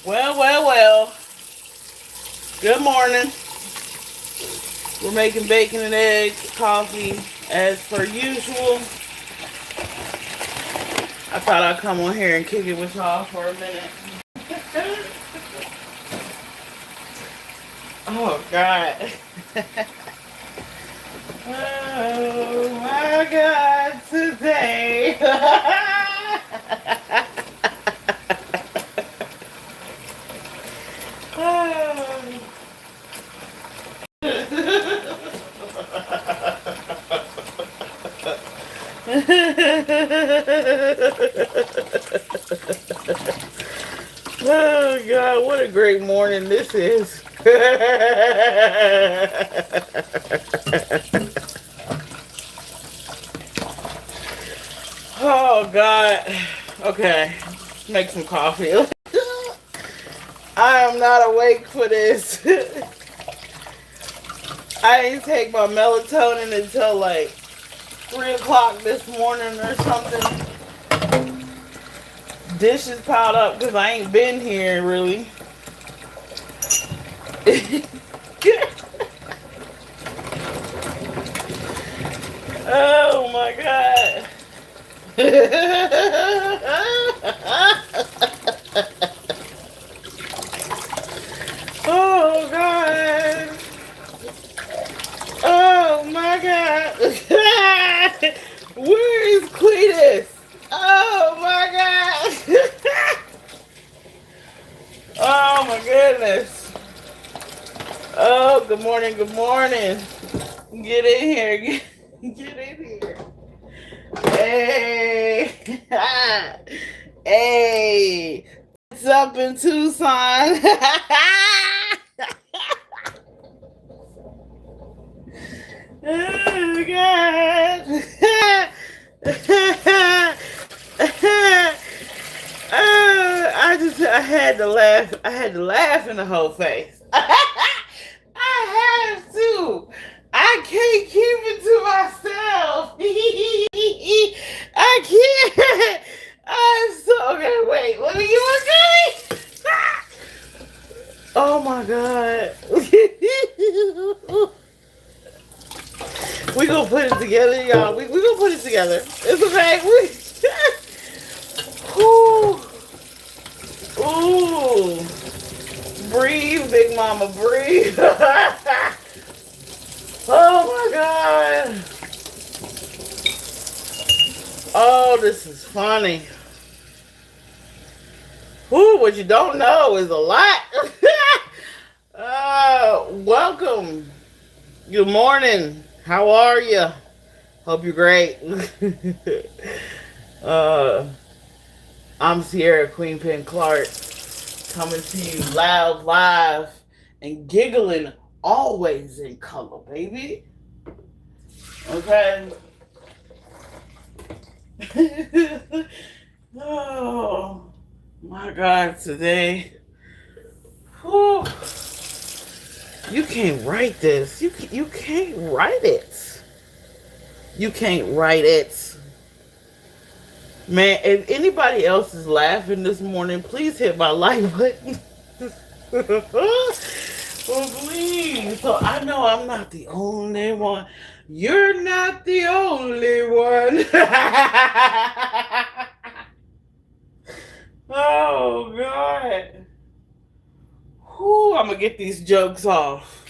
Well. Good morning. We're making bacon and eggs, coffee, as per usual. I thought I'd come on here and kick it with y'all for a minute. Oh, God. Oh, my God, today. Oh God, what a great morning this is. Oh God. Okay, make some coffee. I am not awake for this. I didn't take my melatonin until like 3 o'clock this morning or something. Dishes piled up because I ain't been here really. Oh my God. Oh God. Oh my God. Where is Cletus? Oh my God. Oh my goodness. Oh, good morning, good morning. Get in here. Get in here. Hey. Hey. What's up in Tucson? Oh God. I had to laugh. I had to laugh in the whole face. I have to. I can't keep it to myself. I can't. I'm so okay. Wait, let me get one going. Oh my God. We gonna put it together, y'all. We gonna put it together. It's okay. Ooh. Ooh. Breathe, big mama, breathe. Oh my God. Oh, this is funny. Ooh, what you don't know is a lot. Welcome. Good morning. How are you? Hope you're great. I'm Cierra QueenPin Clark, coming to you loud, live, and giggling, always in color, baby. Okay? Oh, my God, today. Whew. You can't write this. You can't write it. You can't write it. Man, if anybody else is laughing this morning, please hit my like button. Oh, please. So I know I'm not the only one. You're not the only one. Oh, God. Whew, I'm going to get these jokes off.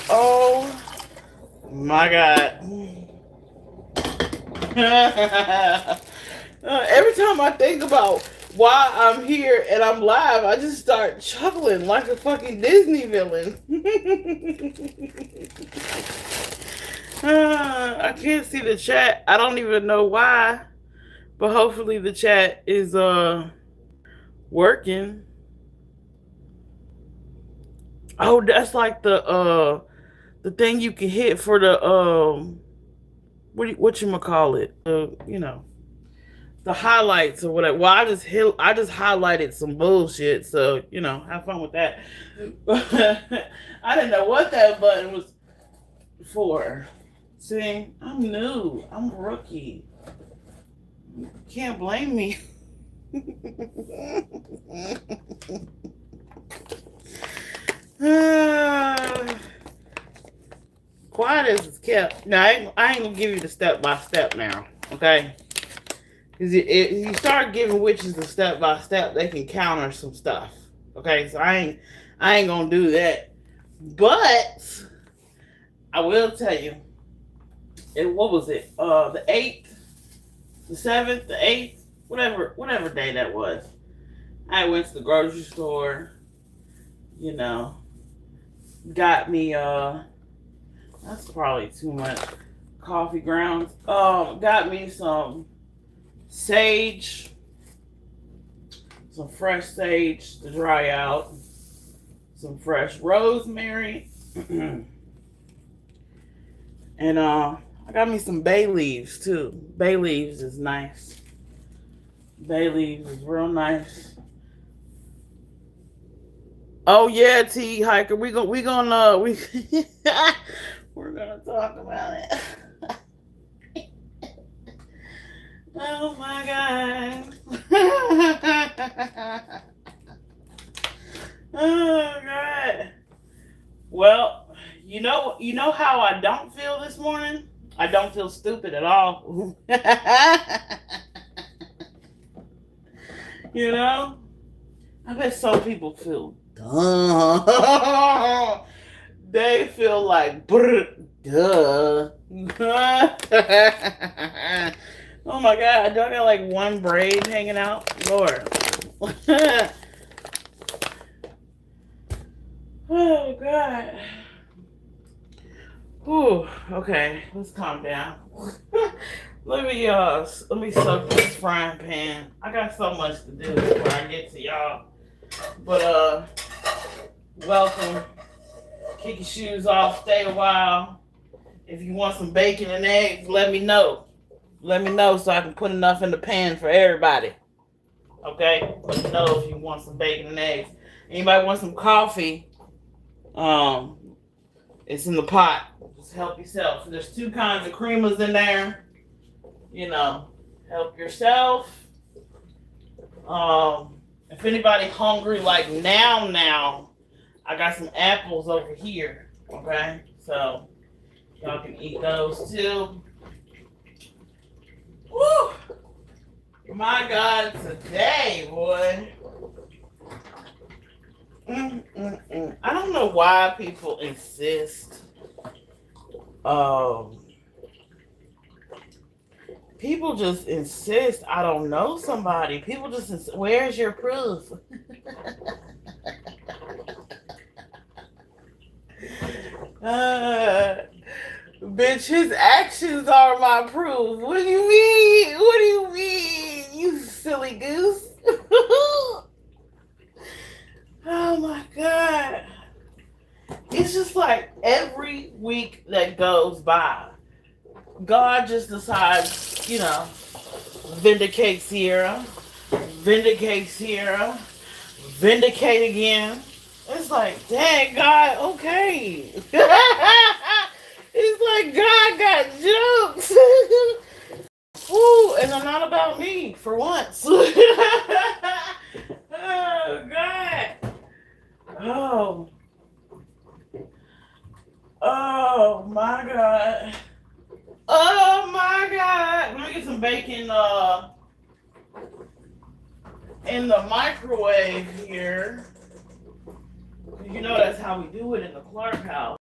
Oh, my God. Every time I think about why I'm here and I'm live, I just start chuckling like a fucking Disney villain. I can't see the chat. I don't even know why, but hopefully the chat is working. Oh, that's like the thing you can hit for the whatchamacallit, the highlights or whatever. Well, I just highlighted some bullshit, so have fun with that. I didn't know what that button was for. See, I'm new. I'm a rookie. Can't blame me. Yeah. Now I ain't gonna give you the step by step now. Okay. Because if you start giving witches the step by step, they can counter some stuff. Okay. So I ain't gonna do that. But I will tell you. And what was it? The 8th, the 7th, the 8th, whatever day that was. I went to the grocery store. You know, got me that's probably too much coffee grounds. Got me some sage, some fresh sage to dry out, some fresh rosemary, and I got me some bay leaves too. Bay leaves is nice. Bay leaves is real nice. Oh yeah, T hiker, we're gonna talk about it. Oh my god. Oh god. Well, you know how I don't feel this morning? I don't feel stupid at all. You know? I bet some people feel dumb. They feel like duh. Oh my god, do I got like one braid hanging out? Lord. Oh god. Whew. Okay, let's calm down. Let me soak this frying pan. I got so much to do before I get to y'all. But welcome. Kick your shoes off, stay a while. If you want some bacon and eggs, let me know. Let me know so I can put enough in the pan for everybody. Okay? Let me know if you want some bacon and eggs. Anybody want some coffee? It's in the pot. Just help yourself. So there's 2 kinds of creamers in there. You know, help yourself. If anybody hungry like now, I got some apples over here. Okay? So y'all can eat those too. Woo! My God, today, boy. I don't know why people insist. People just insist I don't know somebody. People just insist, where's your proof? Bitch, his actions are my proof. What do you mean? What do you mean, you silly goose? Oh my God. It's just like every week that goes by, God just decides, you know, vindicate Cierra, vindicate again. It's like, dang, God, okay. It's like God got jokes. Ooh, and they're not about me for once. Oh, God. Oh, my God. Oh, my God. Let me get some bacon in the microwave here. You know that's how we do it in the Clark house.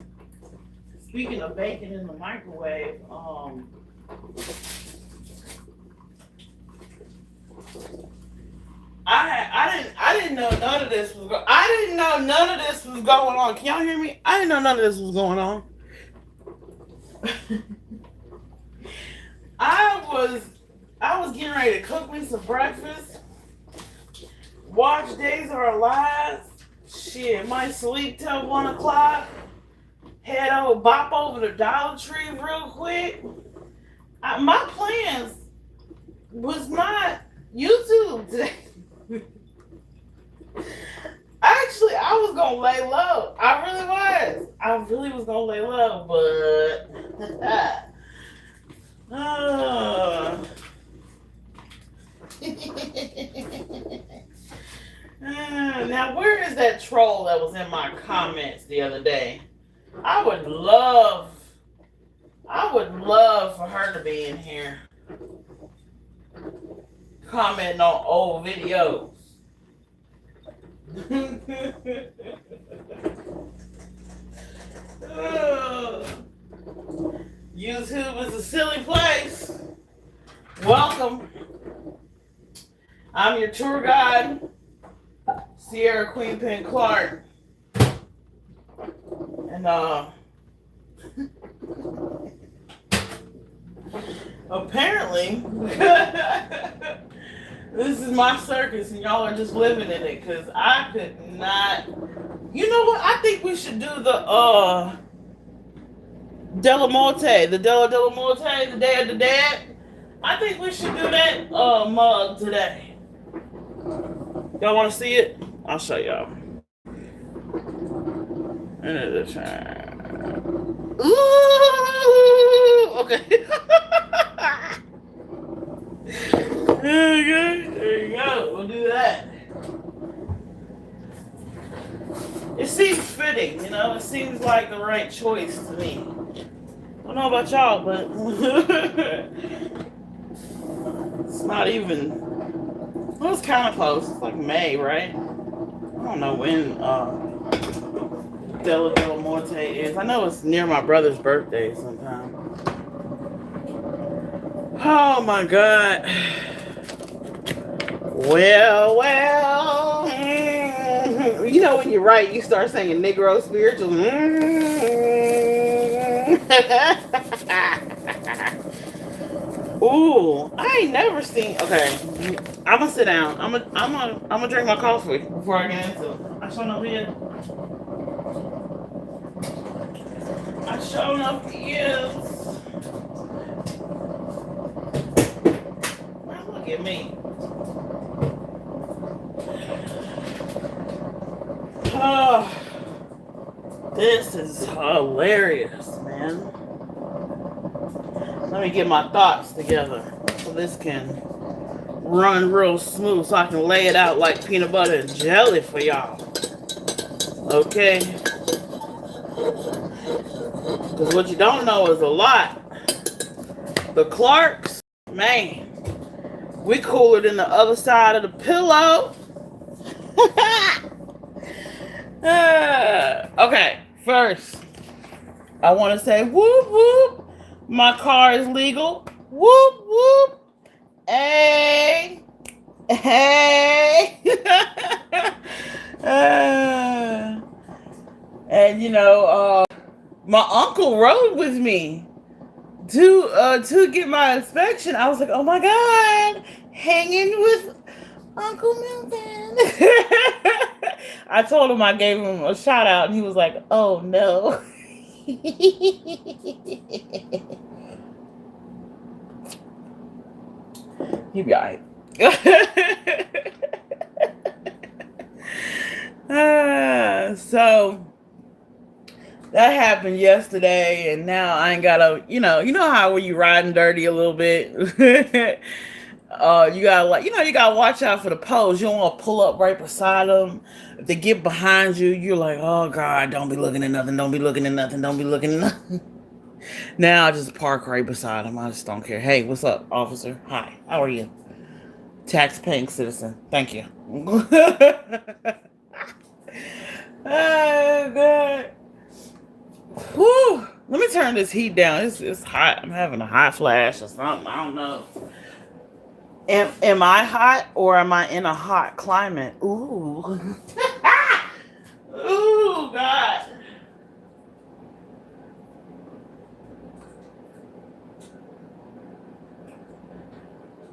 Speaking of bacon in the microwave, I didn't know none of this was going on. Can y'all hear me? I didn't know none of this was going on. I was getting ready to cook me some breakfast. Watch Days of Our Lives. Shit, might sleep till 1 o'clock. Head over, bop over to Dollar Tree real quick. My plans was not YouTube today. Actually, I was gonna lay low. I really was. I really was gonna lay low, but now where is that troll that was in my comments the other day? I would love I would love for her to be in here commenting on old videos. YouTube is a silly place. Welcome. I'm your tour guide, Cierra QueenPin Clark. And apparently this is my circus and y'all are just living in it, because I could not. You know what? I think we should do the Della Morte, the Della Morte, the Day of the Dead. I think we should do that mug today. Y'all want to see it? I'll show y'all. Ooh, okay. There you go. We'll do that. It seems fitting, you know. It seems like the right choice to me. I don't know about y'all, but it's not even. Well, it's kind of close. It's like May, right? I don't know when Della Morte is. I know it's near my brother's birthday sometime. Oh my God. Well. You know when you write, you start saying Negro spiritual. Ooh, I ain't never seen. Okay, I'm gonna sit down. I'm gonna drink my coffee before I get into it. I show no here. I show no is. Look at me. Oh, this is hilarious, man. Let me get my thoughts together so this can run real smooth so I can lay it out like peanut butter and jelly for y'all. Okay? Because what you don't know is a lot. The Clarks, man, we cooler than the other side of the pillow. Okay, first, I want to say whoop whoop. My car is legal. Whoop whoop. Hey. Hey. And you know, my uncle rode with me to get my inspection. I was like, oh my God, hanging with Uncle Milton. I told him, I gave him a shout out, and he was like, oh no. He'll be alright. So that happened yesterday, and now I ain't gotta, you know how when you riding dirty a little bit, you gotta watch out for the poles. You don't want to pull up right beside them. If they get behind you, you're like, oh God, don't be looking at nothing. Don't be looking at nothing. Don't be looking at nothing. Now I just park right beside them. I just don't care. Hey, what's up, officer? Hi, how are you? Tax-paying citizen. Thank you. Oh God. Whew. Let me turn this heat down. It's hot. I'm having a hot flash or something. I don't know. Am I hot or am I in a hot climate? Ooh. Ooh, God.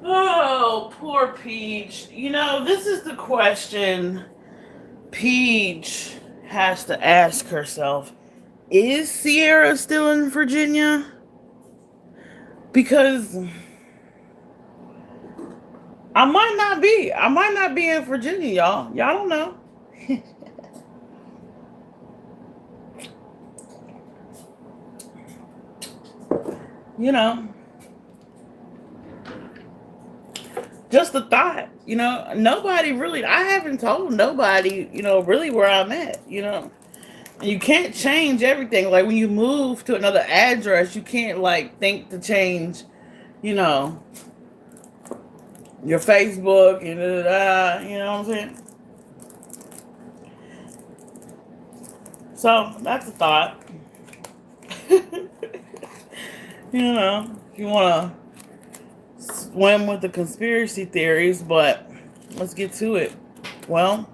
Oh, poor Peach. You know, this is the question Peach has to ask herself. Is Cierra still in Virginia? Because I might not be. I might not be in Virginia, y'all. Y'all don't know. You know. Just a thought. You know, nobody really, I haven't told nobody, really where I'm at, You can't change everything. Like when you move to another address, you can't like think to change, you know, your Facebook and you know what I'm saying? So that's a thought. You know, if you want to swim with the conspiracy theories, but let's get to it. Well,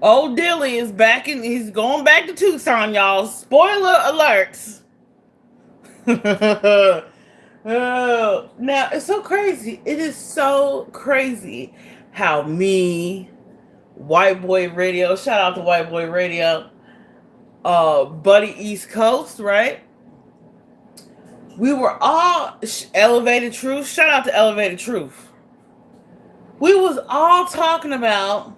old Dilly is back in. He's going back to Tucson, y'all. Spoiler alerts. Now it's so crazy. It is so crazy how me, White Boy Radio. Shout out to White Boy Radio. Buddy East Coast, right? We were all Elevated Truth. Shout out to Elevated Truth. We was all talking about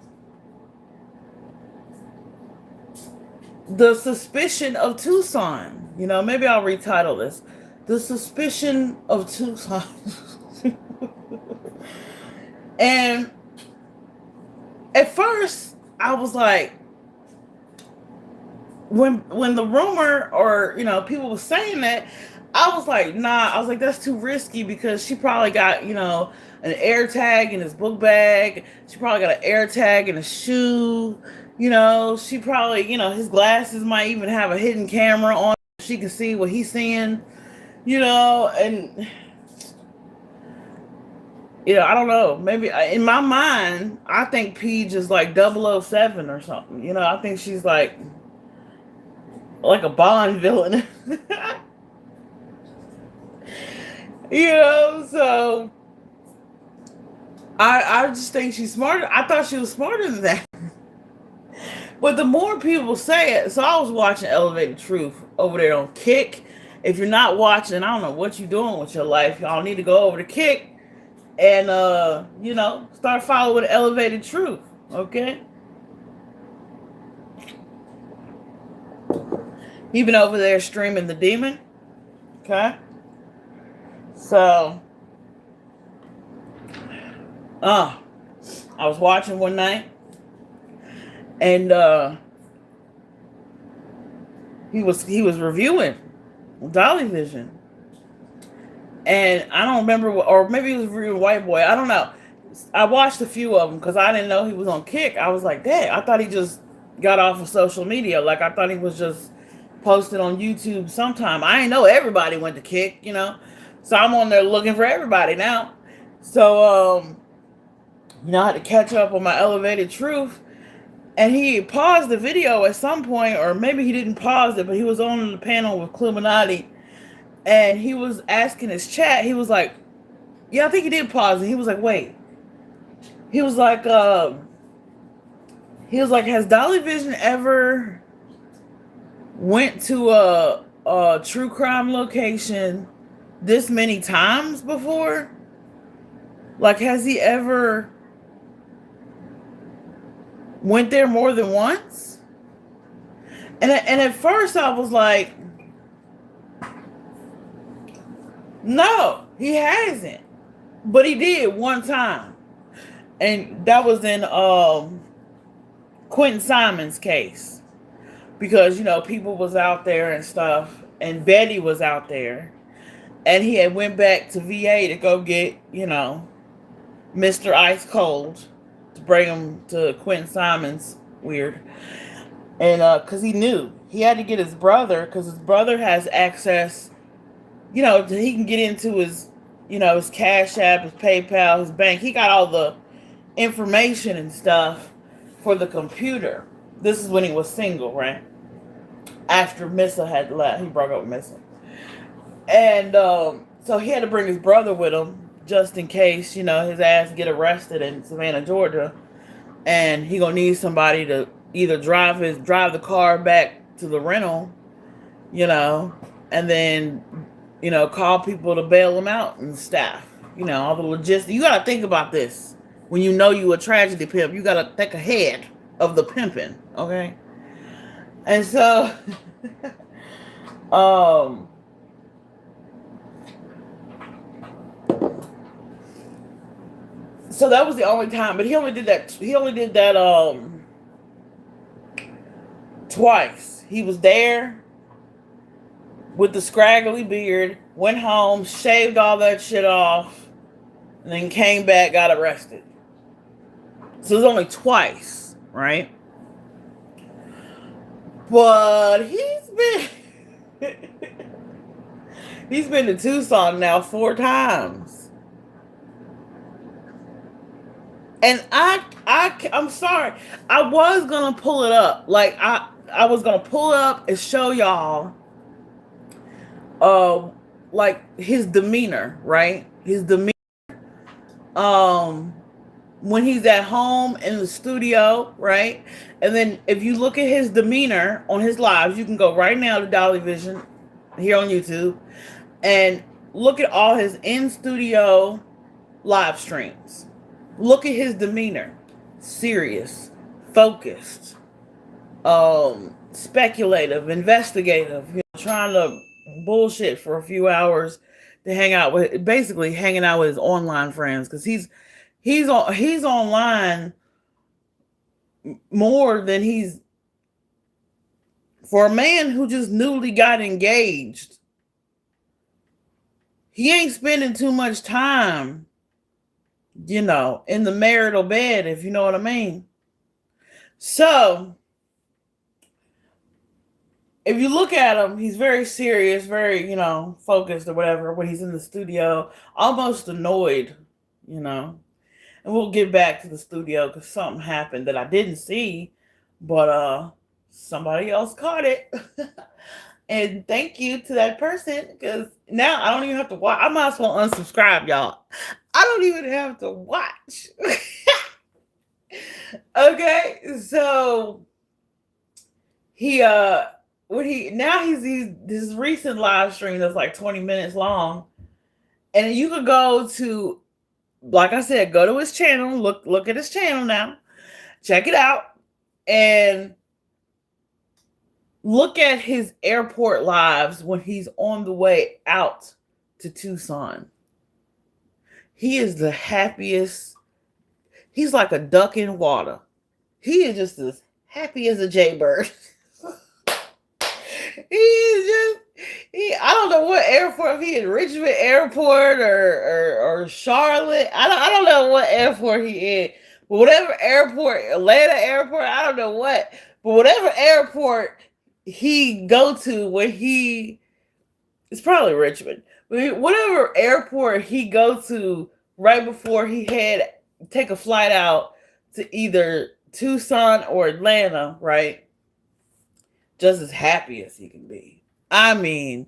the suspicion of Tucson. You know, maybe I'll retitle this. The suspicion of Tucson. And at first, I was like, when the rumor or, you know, people were saying that, I was like, nah. I was like, that's too risky because she probably got, you know, an air tag in his book bag. She probably got an air tag in his shoe. You know, she probably, you know, his glasses might even have a hidden camera on. She can see what he's seeing, you know, and, you know, I don't know. Maybe in my mind, I think Peach is like 007 or something. You know, I think she's like a Bond villain. You know, so I just think she's smarter. I thought she was smarter than that. But the more people say it, so I was watching Elevated Truth over there on Kick. If you're not watching, I don't know what you're doing with your life. Y'all need to go over to Kick and you know, start following Elevated Truth. Okay? He been over there streaming The Demon. Okay? So I was watching one night and he was reviewing Dolly Vision. And I don't remember or maybe he was reviewing White Boy. I don't know. I watched a few of them because I didn't know he was on Kick. I was like, dang, I thought he just got off of social media. Like, I thought he was just posted on YouTube sometime. I didn't know everybody went to Kick, you know. So I'm on there looking for everybody now. So, you know, I had to catch up on my Elevated Truth. And he paused the video at some point, or maybe he didn't pause it, but he was on the panel with Cluminati. And he was asking his chat. He was like, yeah, I think he did pause it. He was like, wait. He was like, has Dolly Vision ever went to a true crime location this many times before? Like, has he ever went there more than once? And at first I was like, no, he hasn't. But he did one time. And that was in Quentin Simon's case. Because, you know, people was out there and stuff. And Betty was out there. And he had went back to VA to go get, you know, Mr. Ice Cold. To bring him to Quentin Simon's weird. And because he knew. He had to get his brother. Because his brother has access, you know, he can get into his, you know, his Cash App, his PayPal, his bank. He got all the information and stuff for the computer. This is when he was single, right? After Missa had left. He broke up with Missa. And so he had to bring his brother with him just in case, you know, his ass get arrested in Savannah, Georgia. And he gonna need somebody to either drive the car back to the rental, you know, and then, you know, call people to bail him out and stuff. You know, all the logistics. You gotta think about this. When you know you a tragedy pimp, you gotta think ahead of the pimping, okay? And so, So that was the only time, but he only did that. He only did that twice. He was there with the scraggly beard, went home, shaved all that shit off, and then came back, got arrested. So it was only twice, right? But he's been to Tucson now 4 times. And I'm sorry. I was gonna pull it up. Like I was gonna pull it up and show y'all like his demeanor, right? His demeanor when he's at home in the studio, right? And then if you look at his demeanor on his lives, you can go right now to Dolly Vision here on YouTube and look at all his in-studio live streams. Look at his demeanor. Serious, focused, speculative, investigative, trying to bullshit for a few hours to hang out with, basically hanging out with his online friends, because he's online more than he's, for a man who just newly got engaged. He ain't spending too much time, in the marital bed, if you know what I mean. So if you look at him, he's very serious, very, focused or whatever when he's in the studio, almost annoyed, And we'll get back to the studio because something happened that I didn't see, but somebody else caught it. And thank you to that person, because now I don't even have to watch. I might as well unsubscribe, y'all. I don't even have to watch. Okay, so he's this recent live stream that's like 20 minutes long, and you could go to, like I said, go to his channel, look at his channel now, check it out, and look at his airport lives when he's on the way out to Tucson. He is the happiest. He's like a duck in water. He is just as happy as a jaybird. I don't know what airport, if he in Richmond Airport or Charlotte. I don't know what airport he in. But whatever airport, Atlanta Airport, I don't know what. But whatever airport he go to when it's probably Richmond. But whatever airport he go to right before he take a flight out to either Tucson or Atlanta, right? Just as happy as he can be. I mean,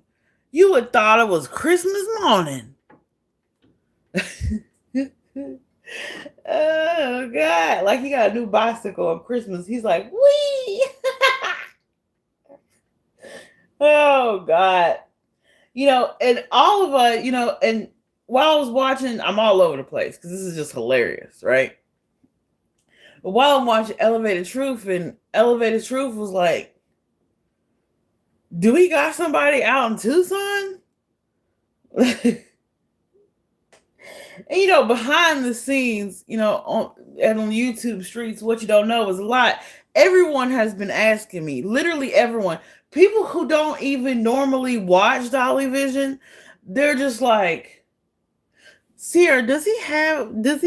you would thought it was Christmas morning. Oh God! Like he got a new bicycle on Christmas. He's like, wee! Oh God! And all of us, and while I was watching, I'm all over the place because this is just hilarious, right? But while I'm watching Elevated Truth, and Elevated Truth was like, do we got somebody out in Tucson? And behind the scenes, on YouTube streets, what you don't know is a lot. Everyone has been asking me, literally everyone, people who don't even normally watch Dolly Vision, they're just like, Cierra, does he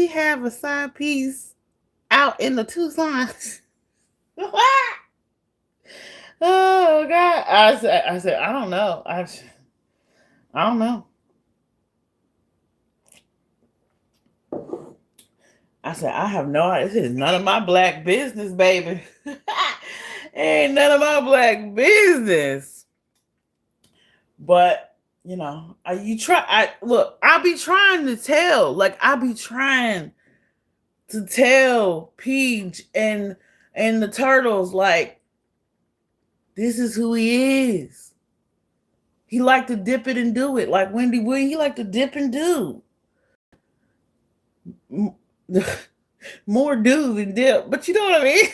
have a side piece out in the Tucson? Oh God. I said, I don't know. I don't know. I said, I have no idea. This is none of my black business, baby. Ain't none of my black business. But, I'll be trying to tell. Like, I'll be trying to tell Peach and the Turtles, like, this is who he is. He liked to dip it and do it. Like Wendy Williams, he liked to dip and do. More do than dip, but you know what I mean?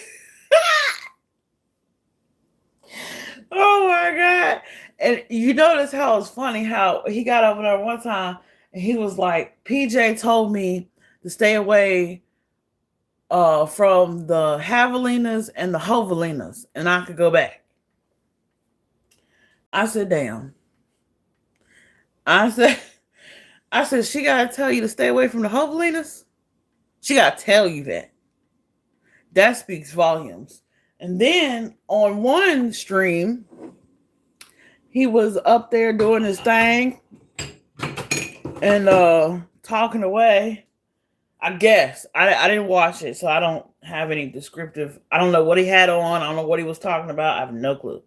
Oh my God. And you notice how it's funny how he got over there one time and he was like, PJ told me to stay away from the javelinas and the hovelinas, and I could go back. I said, damn. I said, I said, she gotta tell you to stay away from the hovelinas. She gotta tell you that. That speaks volumes. And then on one stream, he was up there doing his thing and talking away. I guess I didn't watch it, so I don't have any descriptive. I don't know what he had on. I don't know what he was talking about. I have no clue.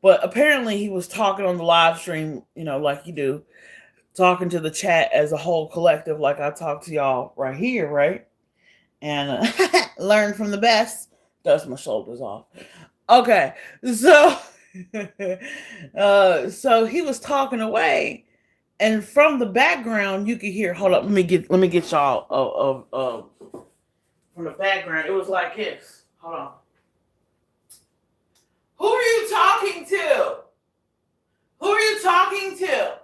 But apparently, he was talking on the live stream, like you do, talking to the chat as a whole collective, like I talk to y'all right here, right? And learn from the best. Dust my shoulders off. Okay, so so he was talking away. And from the background, you could hear. Hold up, let me get y'all from the background. It was like this. Hold on. Who are you talking to? Who are you talking to?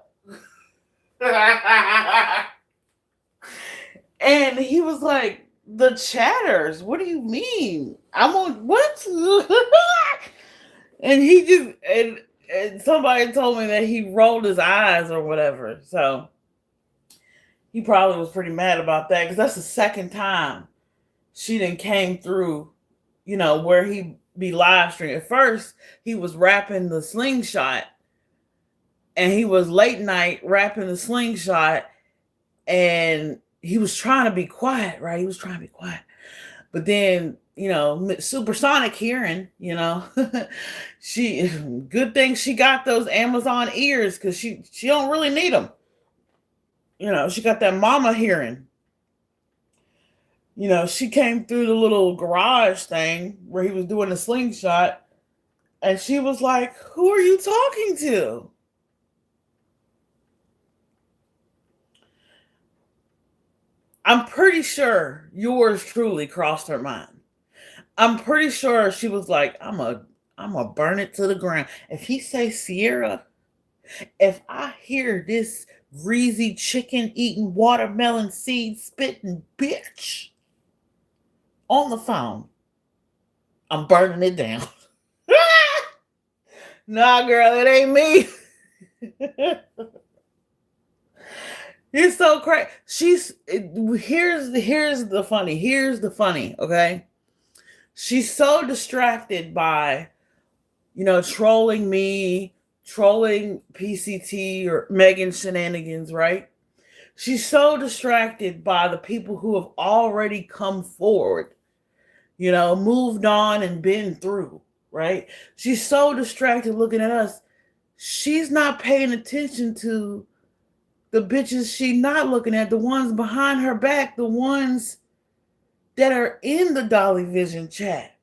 And he was like, the chatters. What do you mean? I'm on what? And he just and somebody told me that he rolled his eyes or whatever. So he probably was pretty mad about that, because that's the second time she done came through, where he be live streaming. At first, he was rapping the slingshot, and he was late night rapping the slingshot, and he was trying to be quiet, right? He was trying to be quiet. But then, supersonic hearing, she, good thing she got those Amazon ears, because she don't really need them. She got that mama hearing. She came through the little garage thing where he was doing the slingshot, and she was like, who are you talking to? I'm pretty sure yours truly crossed her mind. I'm pretty sure she was like, I'm a burn it to the ground. If he say Cierra, if I hear this greasy chicken eating watermelon seed spitting bitch on the phone, I'm burning it down. Nah, girl, it ain't me. It's so crazy. Here's the funny, okay? She's so distracted by, trolling me, trolling PCT or Megan shenanigans, right? She's so distracted by the people who have already come forward, moved on and been through, right? She's so distracted looking at us. She's not paying attention to the bitches she not looking at, the ones behind her back, the ones that are in the Dolly Vision chat.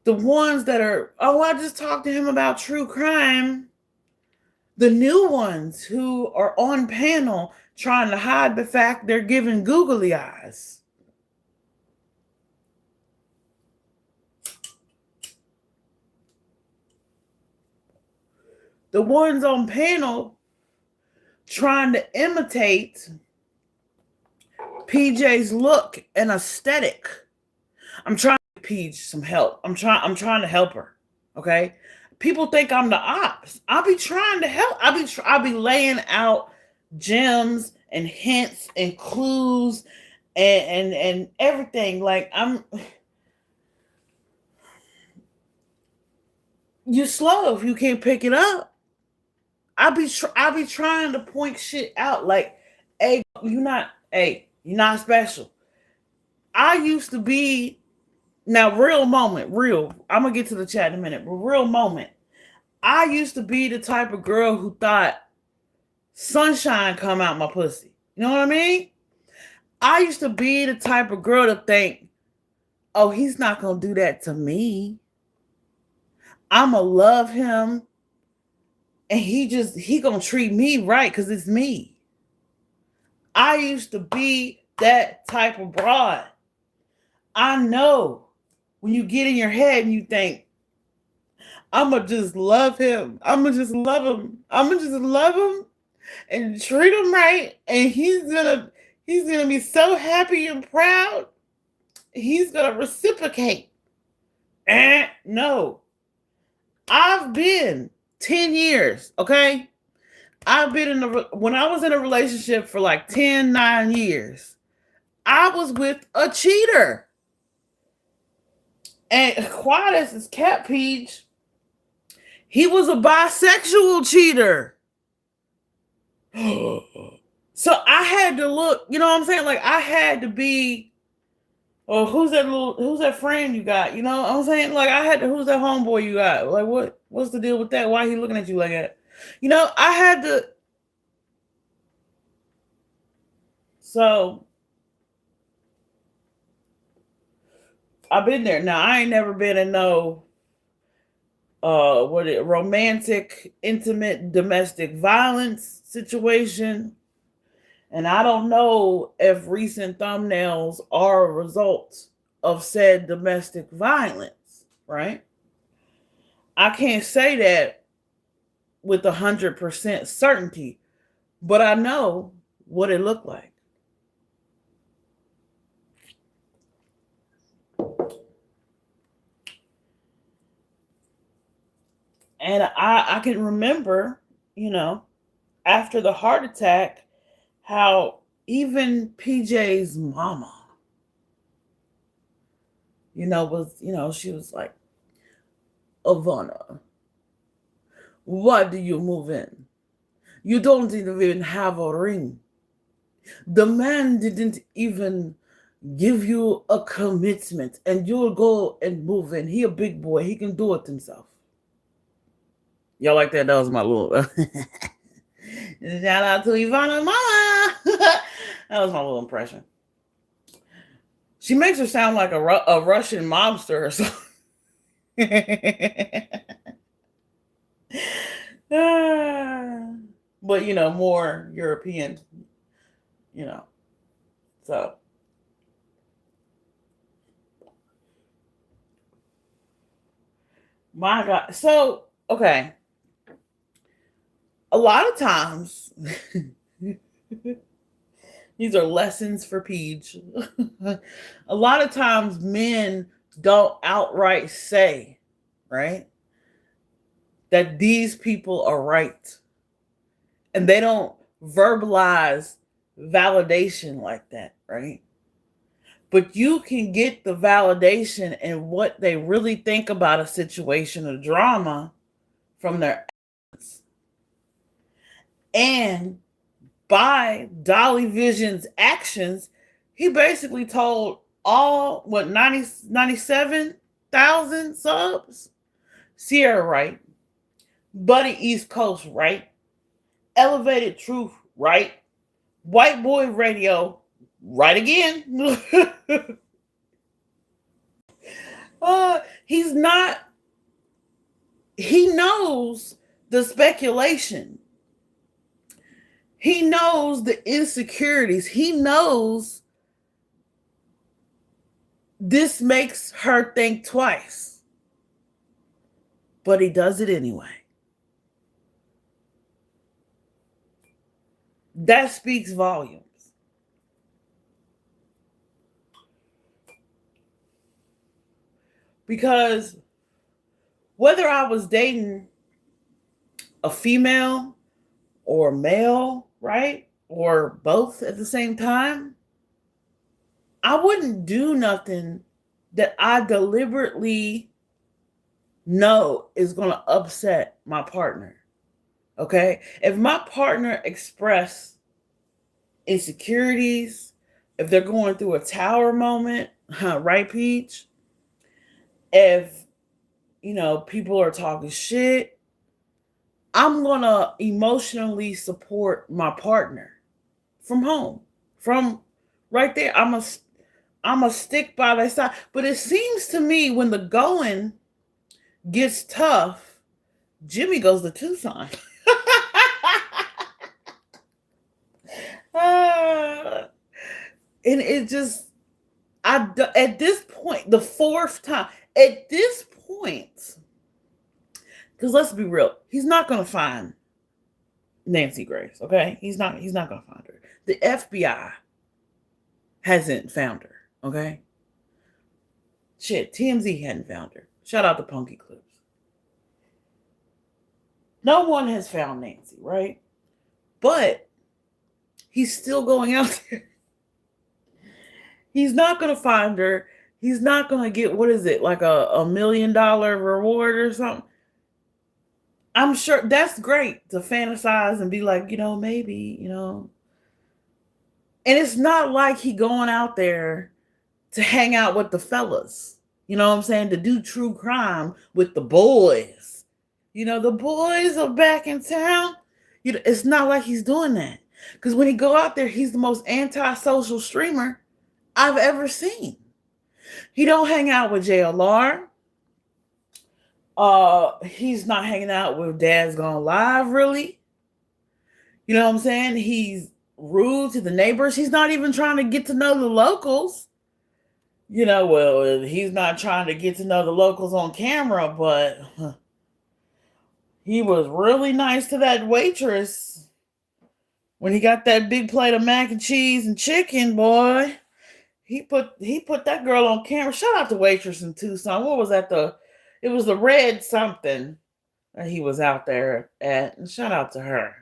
The ones that are, I just talked to him about true crime. The new ones who are on panel trying to hide the fact they're giving googly eyes. The ones on panel trying to imitate PJ's look and aesthetic. I'm trying to give Peach some help. I'm trying to help her. Okay? People think I'm the ops. I'll be trying to help. I'll be laying out gems and hints and clues and everything. Like you slow if you can't pick it up. I'll be trying to point shit out, like, hey, you're not special. I used to be, now I'm gonna get to the chat in a minute, but real moment. I used to be the type of girl who thought sunshine come out my pussy. You know what I mean? I used to be the type of girl to think, oh, he's not gonna do that to me. I'ma love him. And he gonna treat me right because it's me. I used to be that type of broad. I know when you get in your head and you think, I'ma just love him. I'ma just love him. I'ma just love him and treat him right. And he's gonna He's going to be so happy and proud. He's going to reciprocate. No. I've been 10 years, okay? I've been when I was in a relationship for like 9 years, I was with a cheater. And quiet as his cat Peach, he was a bisexual cheater. So I had to look, you know what I'm saying? Like I had to be, oh, who's that friend you got? You know what I'm saying? Like I had to, who's that homeboy you got? Like what's the deal with that? Why he looking at you like that? You know, I had to. So I've been there. Now I ain't never been in no romantic, intimate, domestic violence situation. And I don't know if recent thumbnails are a result of said domestic violence, right? I can't say that with 100% certainty, but I know what it looked like. And I can remember, you know, after the heart attack, how even PJ's mama, she was like, Ivana, why do you move in? You don't even have a ring. The man didn't even give you a commitment, and you'll go and move in. He a big boy. He can do it himself. Y'all like that? That was my little shout out to Ivana Mama. That was my little impression. She makes her sound like a Russian mobster or something. But more European, so my God. So okay, a lot of times these are lessons for Peach. A lot of times men don't outright say, right, that these people are right. And they don't verbalize validation like that, right? But you can get the validation and what they really think about a situation of drama from their actions. And by Dolly Vision's actions, he basically told all, 97,000 subs? Cierra right. Buddy East Coast right. Elevated Truth right. White Boy Radio right again. He knows the speculation. He knows the insecurities. He knows this makes her think twice. But he does it anyway. That speaks volumes. Because whether I was dating a female or a male, right? Or both at the same time, I wouldn't do nothing that I deliberately know is going to upset my partner. Okay? If my partner express insecurities, if they're going through a tower moment, right, Peach? If, people are talking shit, I'm going to emotionally support my partner from home. From right there, I'm a stick by their side. But it seems to me when the going gets tough, Jimmy goes to Tucson. And it just, at this point, the fourth time, at this point, because let's be real, he's not going to find Nancy Grace, okay? He's not going to find her. The FBI hasn't found her. Okay. Shit, TMZ hadn't found her. Shout out to Punky Clips. No one has found Nancy, right? But he's still going out there. He's not going to find her. He's not going to get, what is it, like a $1 million reward or something? I'm sure that's great to fantasize and be like, maybe, And it's not like he going out there to hang out with the fellas. You know what I'm saying? To do true crime with the boys. The boys are back in town. It's not like he's doing that. Because when he go out there, he's the most antisocial streamer I've ever seen. He don't hang out with JLR. He's not hanging out with Dad's Gone Live, really. You know what I'm saying? He's rude to the neighbors. He's not even trying to get to know the locals. Well, he's not trying to get to know the locals on camera, but he was really nice to that waitress when he got that big plate of mac and cheese and chicken, boy. He put that girl on camera. Shout out to waitress in Tucson. What was that? It was the red something that he was out there at. And shout out to her.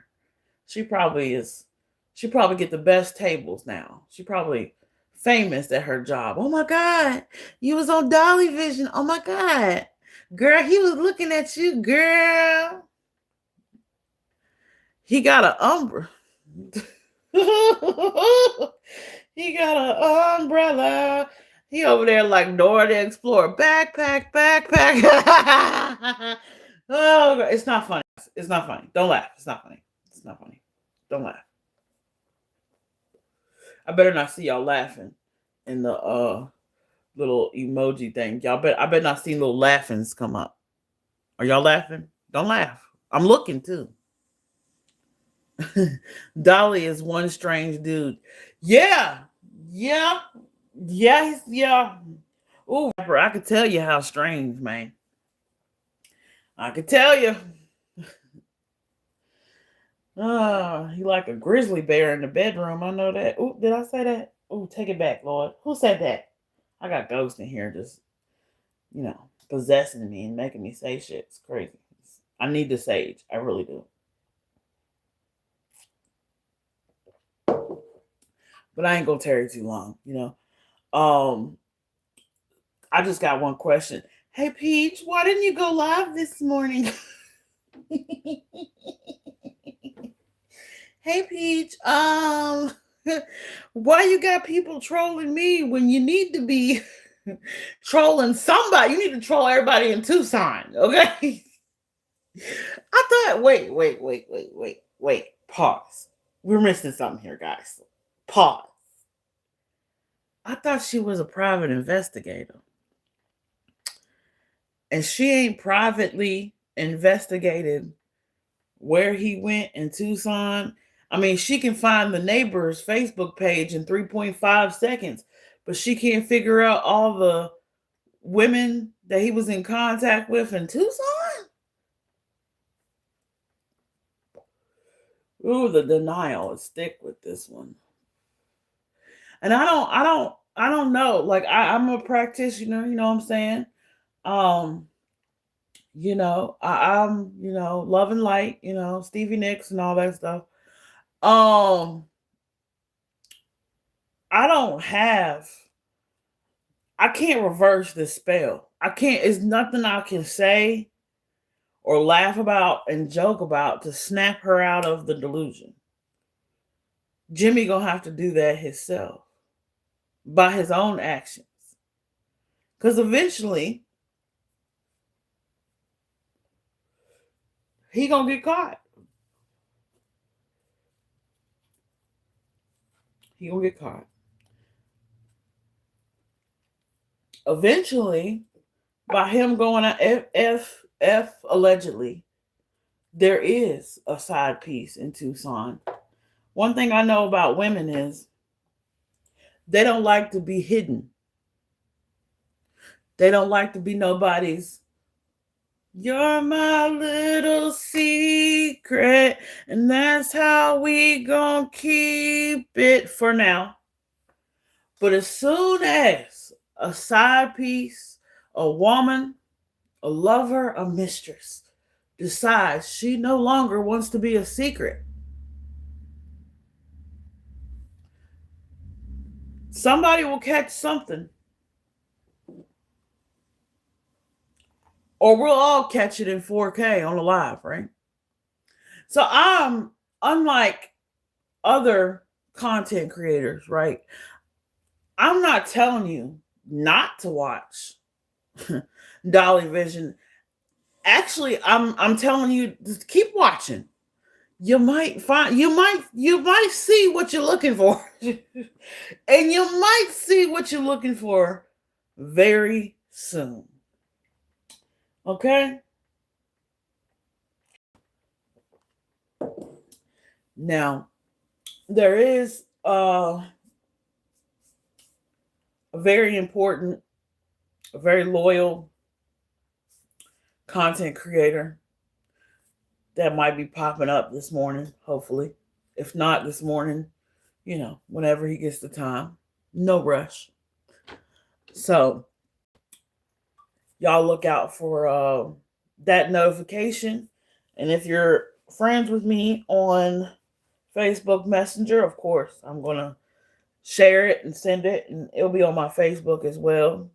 She probably get the best tables now. She probably famous at her job. Oh my God, you was on Dolly Vision. Oh my God, girl, he was looking at you, girl. He got an umbrella. He got an umbrella. He over there like Dora the Explorer. Backpack. Oh, it's not funny. It's not funny. Don't laugh. It's not funny. It's not funny. Don't laugh. I better not see y'all laughing in the little emoji thing. I bet not see little laughings come up. Are y'all laughing? Don't laugh. I'm looking too. Dolly is one strange dude. Yeah. Ooh, I could tell you how strange, man. I could tell you. He like a grizzly bear in the bedroom. I know that. Ooh, did I say that? Ooh, take it back, Lord. Who said that? I got ghosts in here just, possessing me and making me say shit. It's crazy. I need the sage. I really do. But I ain't gonna tarry too long, I just got one question. Hey, Peach, why didn't you go live this morning? Hey, Peach, why you got people trolling me when you need to be trolling somebody? You need to troll everybody in Tucson, okay? I thought, wait, pause. We're missing something here, guys. Pause. I thought she was a private investigator. And she ain't privately investigated where he went in Tucson. I mean, she can find the neighbor's Facebook page in 3.5 seconds, but she can't figure out all the women that he was in contact with in Tucson. Ooh, the denial. Stick with this one. And I don't know. Like I'm a practitioner, you know what I'm saying? I'm love and light, Stevie Nicks and all that stuff. I can't reverse this spell. It's nothing I can say or laugh about and joke about to snap her out of the delusion. Jimmy gonna have to do that himself by his own actions. Because eventually he gonna get caught. He gonna get caught. Eventually, by him going out F allegedly, there is a side piece in Tucson. One thing I know about women is they don't like to be hidden. They don't like to be nobody's. You're my little secret, and that's how we gonna keep it for now. But as soon as a side piece, a woman, a lover, a mistress decides she no longer wants to be a secret, somebody will catch something. Or we'll all catch it in 4K on the live, right? So I'm unlike other content creators, right? I'm not telling you not to watch Dolly Vision. Actually, I'm telling you just keep watching. You might see what you're looking for. And you might see what you're looking for very soon. Okay? Now, there is a very important, a very loyal content creator that might be popping up this morning, hopefully. If not this morning, whenever he gets the time. No rush. So, y'all look out for that notification. And if you're friends with me on Facebook Messenger, of course, I'm going to share it and send it, and it'll be on my Facebook as well.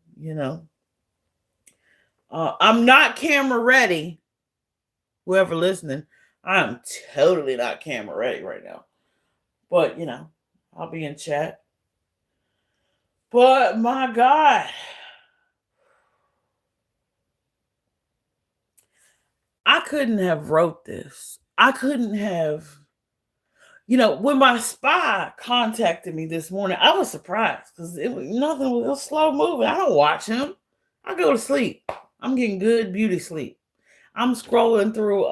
I'm not camera ready. Whoever listening, I'm totally not camera ready right now. But, I'll be in chat. But my God, I couldn't have wrote this. I couldn't have, when my spy contacted me this morning, I was surprised because it was slow moving. I don't watch him. I go to sleep. I'm getting good beauty sleep. I'm scrolling through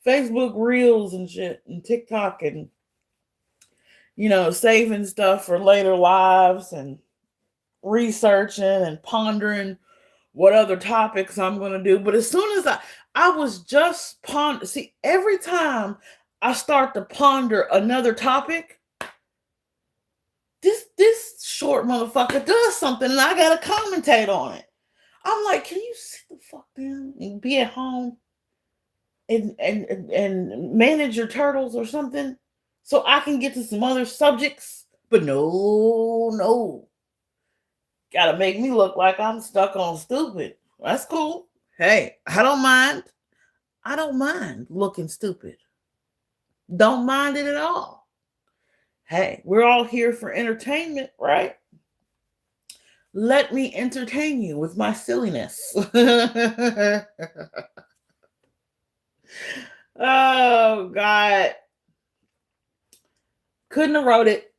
Facebook Reels and shit and TikTok and saving stuff for later lives and researching and pondering what other topics I'm going to do. But as soon as I was just ponder. See, every time I start to ponder another topic, this short motherfucker does something and I got to commentate on it. I'm like, can you sit the fuck down and be at home and manage your turtles or something so I can get to some other subjects? But no. Gotta make me look like I'm stuck on stupid. That's cool. Hey, I don't mind. I don't mind looking stupid. Don't mind it at all. Hey, we're all here for entertainment, right? Let me entertain you with my silliness. Oh, God. Couldn't have wrote it.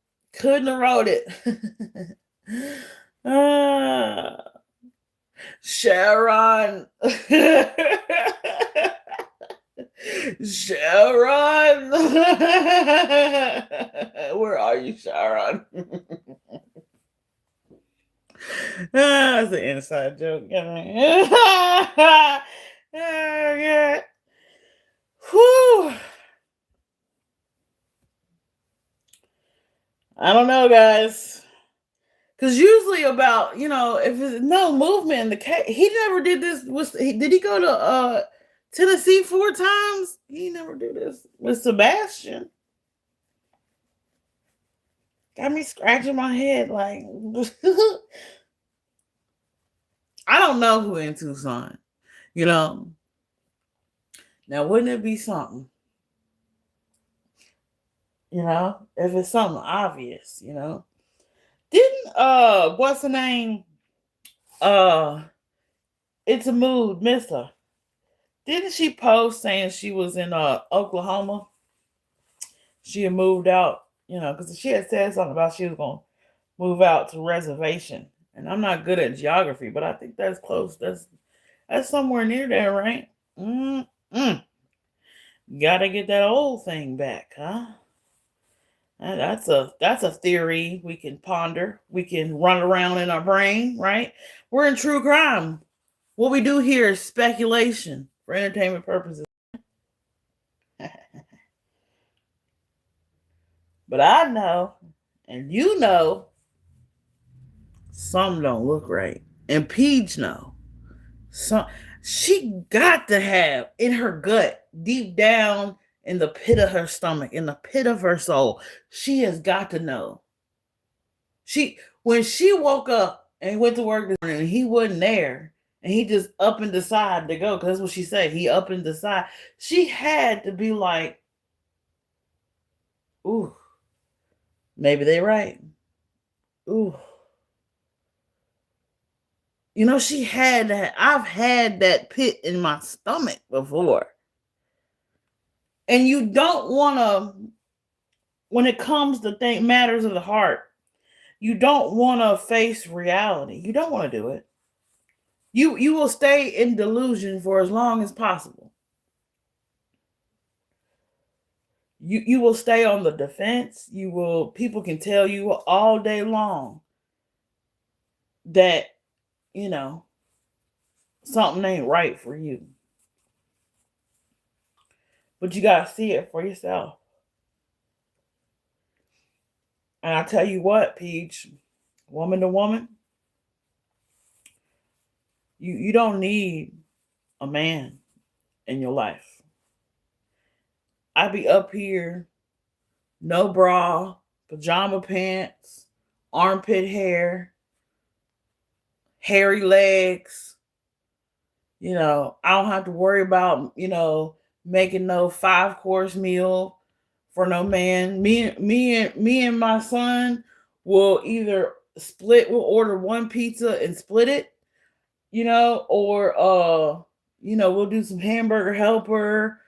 Sharon. Sharon. Where are you, Sharon? That's an inside joke. Yeah. Whew. I don't know, guys. Because usually about, if there's no movement in the case, he never did this. Did he go to Tennessee 4 times? He never do this with Sebastian. Got me scratching my head like, I don't know who in Tucson, Now, wouldn't it be something? If it's something obvious, Didn't what's the name? It's a mood, Mister. Didn't she post saying she was in Oklahoma? She had moved out, because she had said something about she was gonna move out to reservation. And I'm not good at geography, but I think that's close. That's somewhere near there, right? Gotta get that old thing back, huh? That's a theory we can ponder. We can run around in our brain, right? We're in true crime. What we do here is speculation for entertainment purposes. But I know, and you know, Something don't look right. And Peach know. So she got to have in her gut, deep down in the pit of her stomach, in the pit of her soul, she has got to know. She when she woke up and went to work this morning and he wasn't there and he just up and decided to go, because that's what she said. He up and decided. She had to be like, ooh, maybe they right. Ooh. You know, she had that. I've had that pit in my stomach before. And you don't want to, when it comes to matters of the heart, you don't want to face reality. You don't want to do it. You will stay in delusion for as long as possible. You will stay on the defense. You will People can tell you all day long that, you know, something ain't right for you. But you got to see it for yourself. And I tell you what, Peach, woman to woman, you don't need a man in your life. I be up here, no bra, pajama pants, armpit hair, hairy legs. You know, I don't have to worry about, making no 5-course meal for no man. Me and my son will either we'll order one pizza and split it, or we'll do some hamburger helper,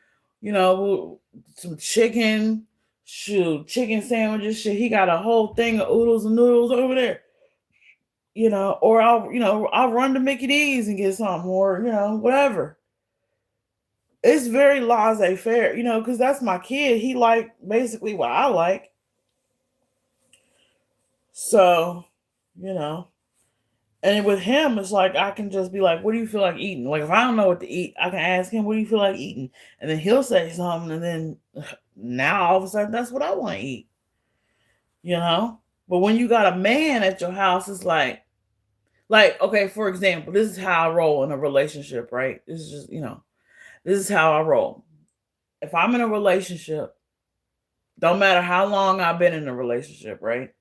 some chicken, chicken sandwiches. Shit, he got a whole thing of oodles and noodles over there. Or I'll run to Mickey D's and get something, or whatever. It's very laissez-faire, because that's my kid. He like basically what I like. So, you know, and with him, it's like I can just be like, "What do you feel like eating?" Like if I don't know what to eat, I can ask him, "What do you feel like eating?" And then he'll say something, and then now all of a sudden that's what I want to eat. But when you got a man at your house, it's like okay, for example, this is how I roll in a relationship, right? This is just this is how I roll. If I'm in a relationship, don't matter how long I've been in a relationship, right?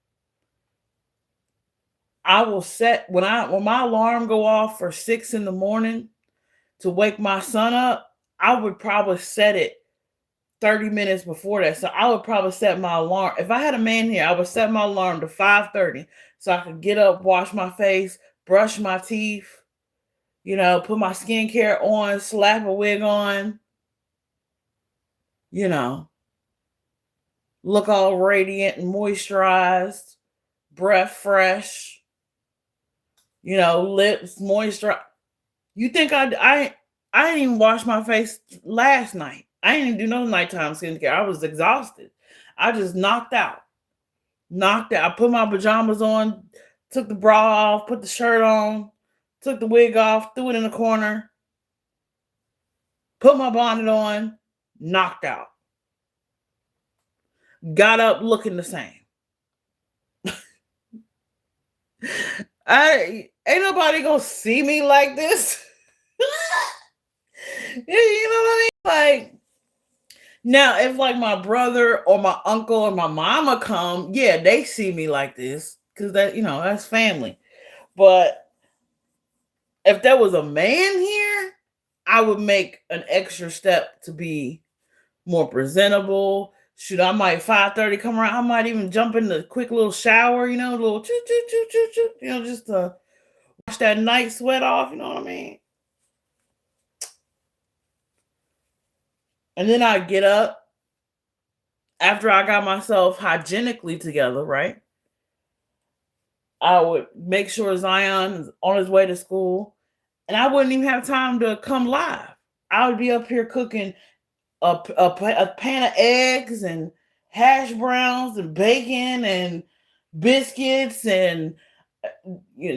I will set when my alarm go off for 6 in the morning to wake my son up, I would probably set it 30 minutes before that. So I would probably set my alarm. If I had a man here, I would set my alarm to 5:30 so I could get up, wash my face, brush my teeth, put my skincare on, slap a wig on, look all radiant and moisturized, breath fresh, lips moisturized. You think I didn't even wash my face last night. I didn't even do no nighttime skincare. I was exhausted. I just knocked out. Knocked out. I put my pajamas on, took the bra off, put the shirt on, took the wig off, threw it in the corner, put my bonnet on, knocked out. Got up looking the same. Ain't nobody gonna see me like this. You know what I mean? Like, now if like my brother or my uncle or my mama come, yeah, they see me like this because that's family. But if there was a man here, I would make an extra step to be more presentable. Shoot, I might 5:30 come around. I might even jump in the quick little shower, a little choo choo choo choo choo, just to wash that night sweat off. You know what I mean? And then I get up after I got myself hygienically together, right? I would make sure Zion is on his way to school, and I wouldn't even have time to come live. I would be up here cooking a pan of eggs and hash browns and bacon and biscuits, and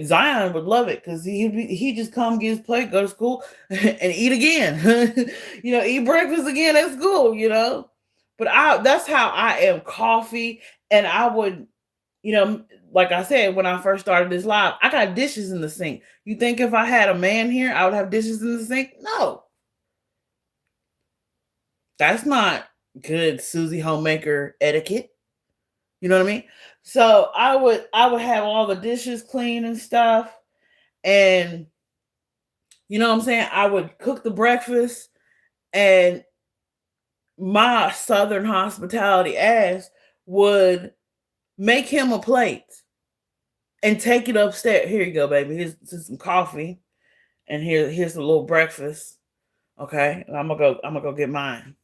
Zion would love it because he just come get his plate, go to school, and eat again. Eat breakfast again at school. But that's how I am. Coffee, and I would, like I said, when I first started this live, I got dishes in the sink. You think if I had a man here, I would have dishes in the sink? No. That's not good Susie homemaker etiquette. You know what I mean? So I would have all the dishes clean and stuff. And you know what I'm saying? I would cook the breakfast, and my Southern hospitality ass would make him a plate and take it upstairs. Here you go, baby. Here's some coffee, and here's a little breakfast. Okay, and I'm gonna go get mine.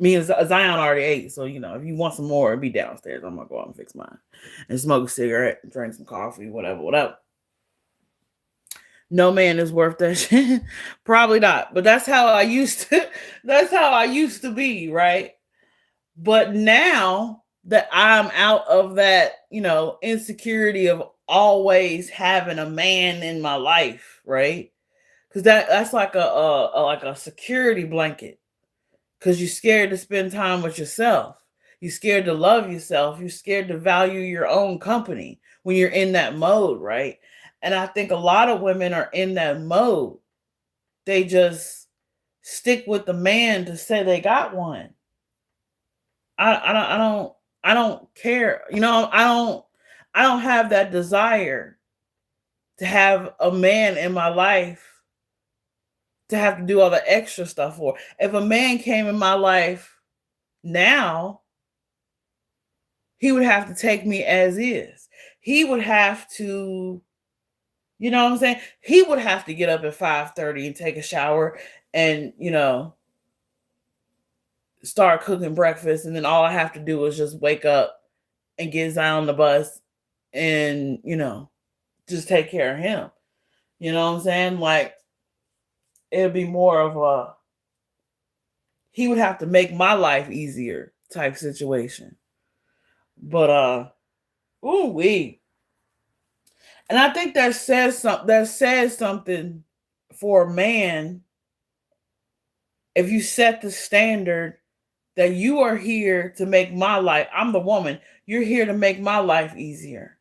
Me and Zion already ate, so you know if you want some more, it'll be downstairs. I'm gonna go out and fix mine, and smoke a cigarette, and drink some coffee, whatever. No man is worth that shit. Probably not, but that's how I used to. That's how I used to be, right? But now that I'm out of that, insecurity of always having a man in my life, right? Because that's like a security blanket. Because you're scared to spend time with yourself. You're scared to love yourself. You're scared to value your own company when you're in that mode, right? And I think a lot of women are in that mode. They just stick with the man to say they got one. I don't care. I don't have that desire to have a man in my life to have to do all the extra stuff for. If a man came in my life now, he would have to take me as is. He would have to, you know what I'm saying? He would have to get up at 5:30 and take a shower and, start cooking breakfast. And then all I have to do is just wake up and get Zion on the bus and, just take care of him. You know what I'm saying? Like, it'd be more of a, he would have to make my life easier type situation. But, ooh-wee. And I think that says something for a man if you set the standard that you are here to make my life, I'm the woman, you're here to make my life easier.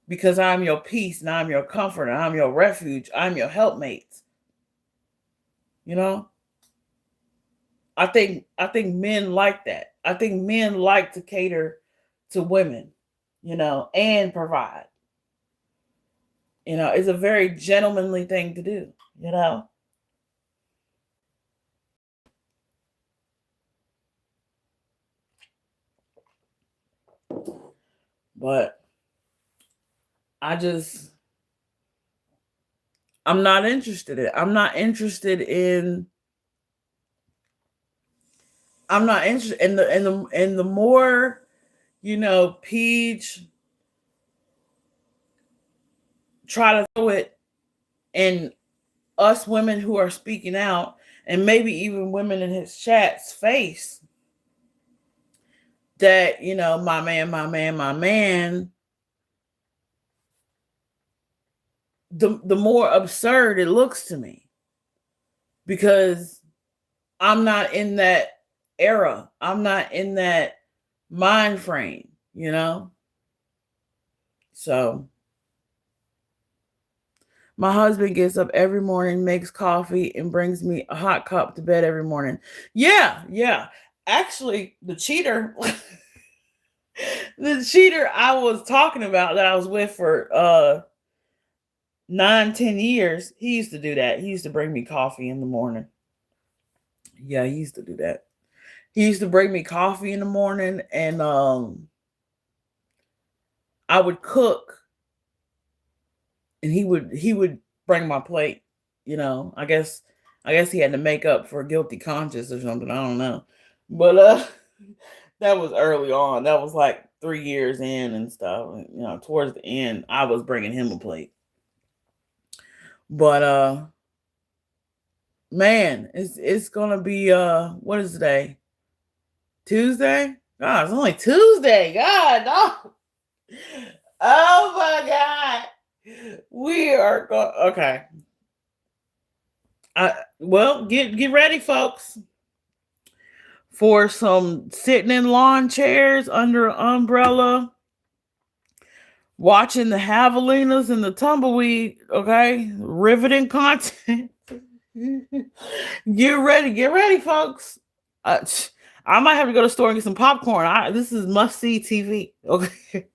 Because I'm your peace and I'm your comfort and I'm your refuge. I'm your helpmate. I think men like that. I think men like to cater to women, and provide. It's a very gentlemanly thing to do, But I'm not interested in I'm not interested in the more, Peach try to throw it in us women who are speaking out, and maybe even women in his chat's face, that, my man, the more absurd it looks to me, because I'm not in that era. I'm not in that mind frame, So my husband gets up every morning, makes coffee, and brings me a hot cup to bed every morning. Yeah. Actually, the cheater, I was talking about that I was with for 9-10 years, he used to do that. He used to bring me coffee in the morning. Yeah, he used to do that. He used to bring me coffee in the morning, and I would cook, and he would bring my plate. I guess he had to make up for a guilty conscience or something. I don't know. But that was early on. That was like 3 years in and stuff. Towards the end, I was bringing him a plate. But man, it's gonna be what is today? Tuesday? God, it's only Tuesday. God, no. Oh my God. We are going okay. Well, get ready, folks, for some sitting in lawn chairs under an umbrella, Watching the javelinas and the tumbleweed, okay? Riveting content. Get ready, folks. Uh, I might have to go to the store and get some popcorn. This is must see TV. Okay.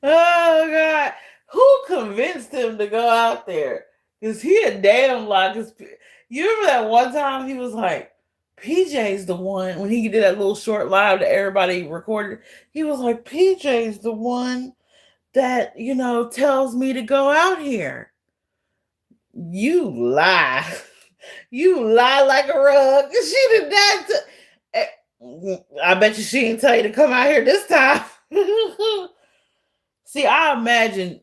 Oh God, who convinced him to go out there? Cause he a damn lie. Cause you remember that one time he was like, PJ's the one when he did that little short live that everybody recorded. He was like, PJ's the one that tells me to go out here. You lie. You lie like a rug. She did that. I bet you she didn't tell you to come out here this time. See, I imagine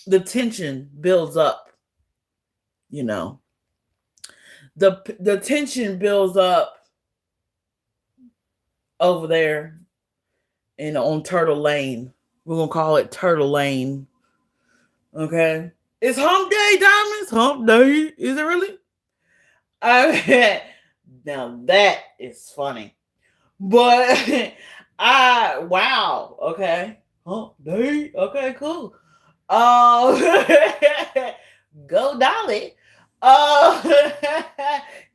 the tension builds up. The tension builds up over there on Turtle Lane. We're gonna call it Turtle Lane. Okay. It's hump day, Diamonds. Hump day. Is it really? Now that is funny. But wow. Okay. Hump day. Okay, cool. Go Dolly.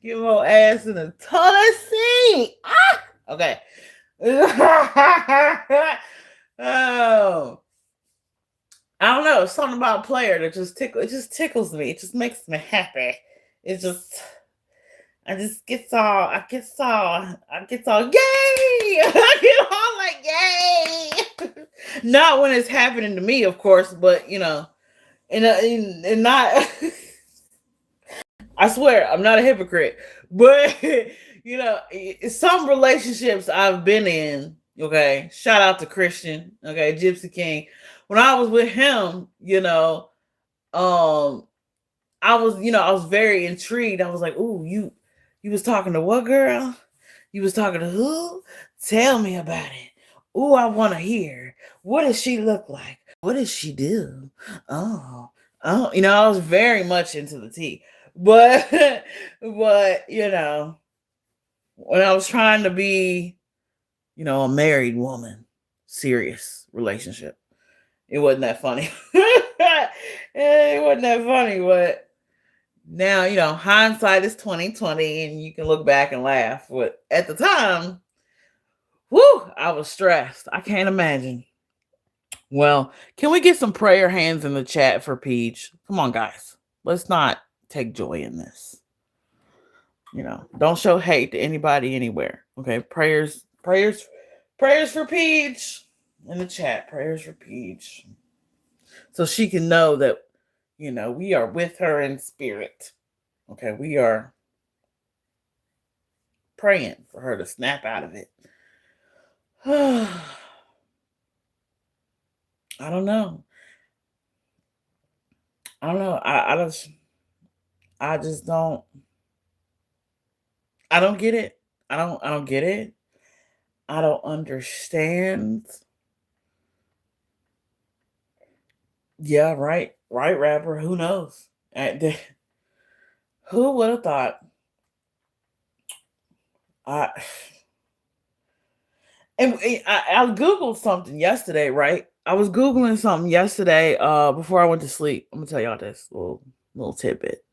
Get more ass in the toilet seat. Okay. Oh. I don't know. Something about a player that just tickles. It just tickles me. It just makes me happy. I just gets all. I gets all. Yay! I get all like yay. Not when it's happening to me, of course, but and not. I swear, I'm not a hypocrite, but some relationships I've been in. Okay, shout out to Christian. Okay, Gypsy King. When I was with him, I was very intrigued. I was like, "Ooh, you was talking to what girl? You was talking to who? Tell me about it. Ooh, I want to hear. What does she look like? What does she do? Oh, I was very much into the tea, but when I was trying to be, a married woman, serious relationship, it wasn't that funny. It wasn't that funny, but now hindsight is 2020, and you can look back and laugh. But at the time, I was stressed. I can't imagine. Well, can we get some prayer hands in the chat for Peach? Come on, guys. Let's not take joy in this. Don't show hate to anybody anywhere. Okay, prayers for Peach in the chat. Prayers for Peach, so she can know that we are with her in spirit. Okay, we are praying for her to snap out of it. I don't know. I just don't. I don't get it. I don't get it. I don't understand. Yeah, right, rapper. Who knows? Who would have thought? I Googled something yesterday, right? I was Googling something yesterday before I went to sleep. I'm gonna tell y'all this little tidbit.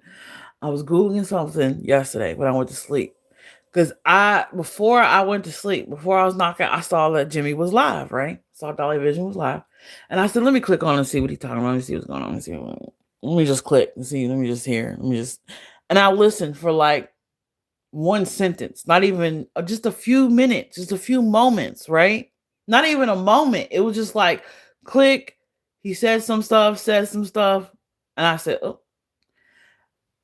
I was Googling something yesterday when I went to sleep. Because before I went to sleep, before I was knocked out, I saw that Jimmy was live, right? Saw Dolly Vision was live. And I said, let me click on and see what he's talking about. Let me see what's going on. Let me just click and see. Let me just hear. And I listened for like one sentence, not even just a few minutes, just a few moments, right? Not even a moment. It was just like click. He said some stuff. And I said, oh.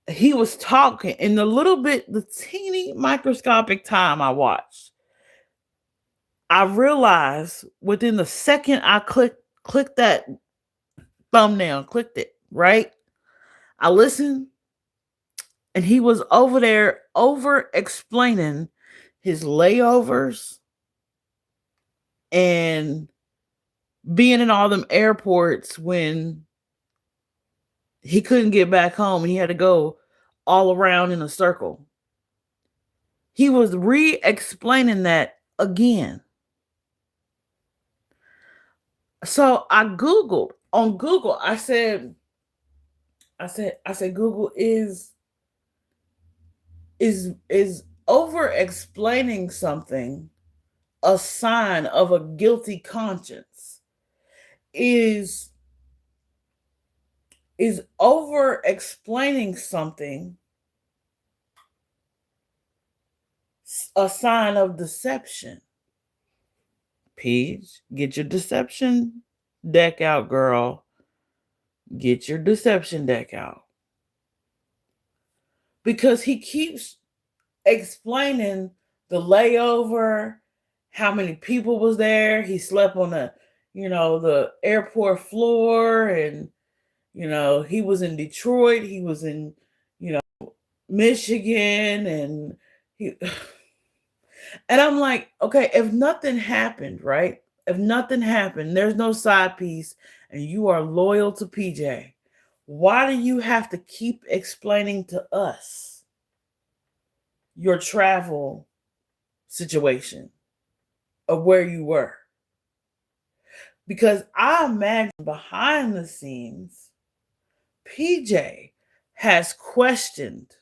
He was talking in the teeny microscopic time I watched. I realized within the second I clicked that thumbnail, clicked it, right? I listened, and he was over there over explaining his layovers and being in all them airports when he couldn't get back home and he had to go all around in a circle. He was re-explaining that again. So I Googled on Google. I said, Google is over explaining something a sign of a guilty conscience? Is over explaining something a sign of deception? Peach, get your deception deck out, girl. Get your deception deck out. Because he keeps explaining the layover, how many people was there. He slept on the airport floor, and he was in Detroit, he was in, Michigan, and he and I'm like, okay, if nothing happened, right? If nothing happened, there's no side piece, and you are loyal to PJ, why do you have to keep explaining to us your travel situation of where you were? Because I imagine behind the scenes, PJ has questioned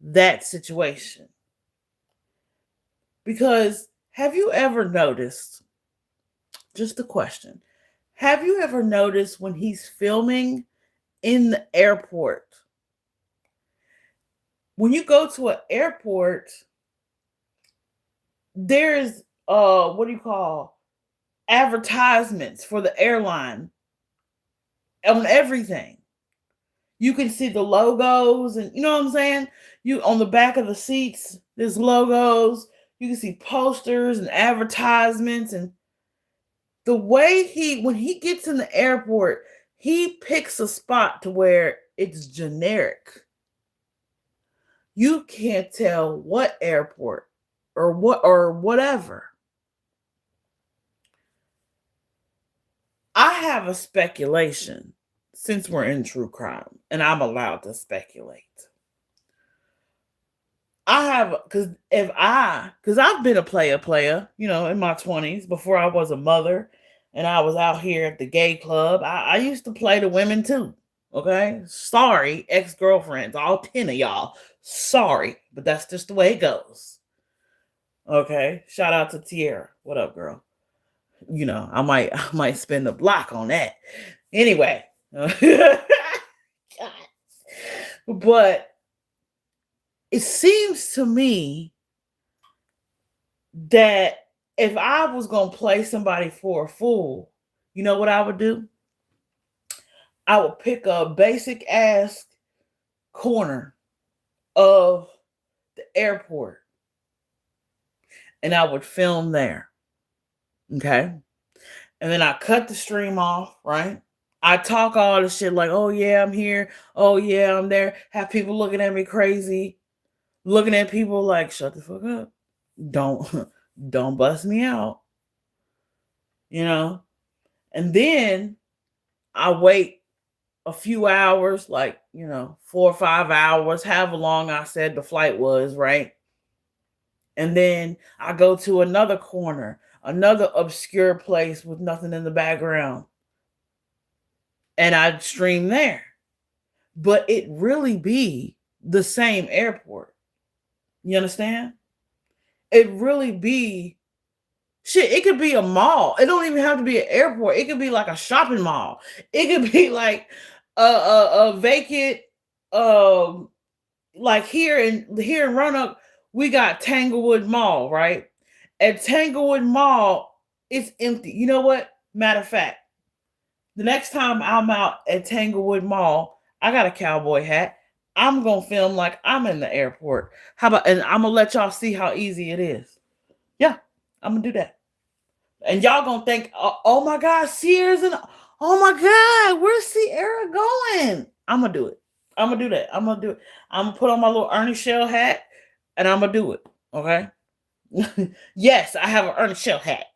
that situation. Because have you ever noticed, just a question, have you ever noticed when he's filming in the airport? When you go to an airport, there's what do you call, advertisements for the airline on everything. You can see the logos, and you know what I'm saying? You on the back of the seats, there's logos. You can see posters and advertisements, and the way when he gets in the airport, he picks a spot to where it's generic. You can't tell what airport or whatever. I have a speculation, since we're in true crime and I'm allowed to speculate. Because I've been a player, in my 20s before I was a mother, and I was out here at the gay club. I used to play the women too. Okay. Sorry, ex-girlfriends, all 10 of y'all. Sorry, but that's just the way it goes. Okay. Shout out to Tierra. What up, girl? I might spend a block on that. Anyway. But it seems to me that if I was going to play somebody for a fool, you know what I would do? I would pick a basic ass corner of the airport and I would film there. Okay. And then I cut the stream off, right? I talk all the shit like, oh yeah, I'm here. Oh yeah, I'm there. Have people looking at me crazy, looking at people like, shut the fuck up. Don't bust me out. And then I wait a few hours, like, 4 or 5 hours, however long I said the flight was, right? And then I go to another corner, another obscure place with nothing in the background, and I stream there. But it really be the same airport. You understand? It really be shit. It could be a mall. It don't even have to be an airport. It could be like a shopping mall. It could be like a vacant, like here in Roanoke, we got Tanglewood Mall, right? At Tanglewood Mall, it's empty. You know what? Matter of fact, the next time I'm out at Tanglewood Mall, I got a cowboy hat. I'm gonna film like I'm in the airport. How about? And I'm gonna let y'all see how easy it is. Yeah, I'm gonna do that. And y'all gonna think, oh my God, Sears, and oh my God, where's Sierra going? I'm gonna do it. I'm gonna do that. I'm gonna do it. I'm gonna put on my little Ernie Shell hat, and I'm gonna do it. Okay. Yes, I have an Ernest Shell hat.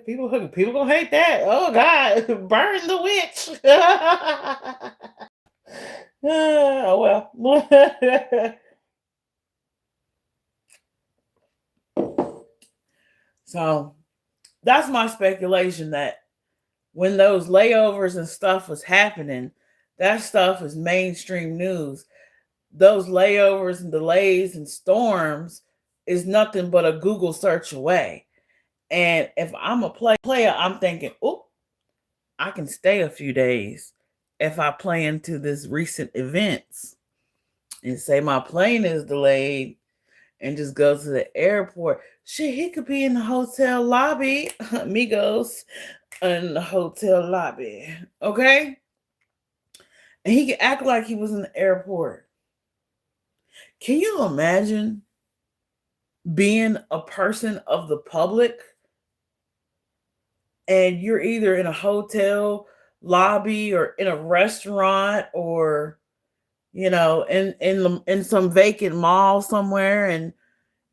People gonna hate that. Oh God, burn the witch. Oh well. So That's my speculation, that when those layovers and stuff was happening, that stuff is mainstream news. Those layovers and delays and storms is nothing but a Google search away. And if I'm a player, I'm thinking, oh, I can stay a few days if I play into this recent events and say my plane is delayed and just go to the airport. Shit, he could be in the hotel lobby, amigos, in the hotel lobby, okay? And he could act like he was in the airport. Can you imagine being a person of the public and you're either in a hotel lobby or in a restaurant or in some vacant mall somewhere, and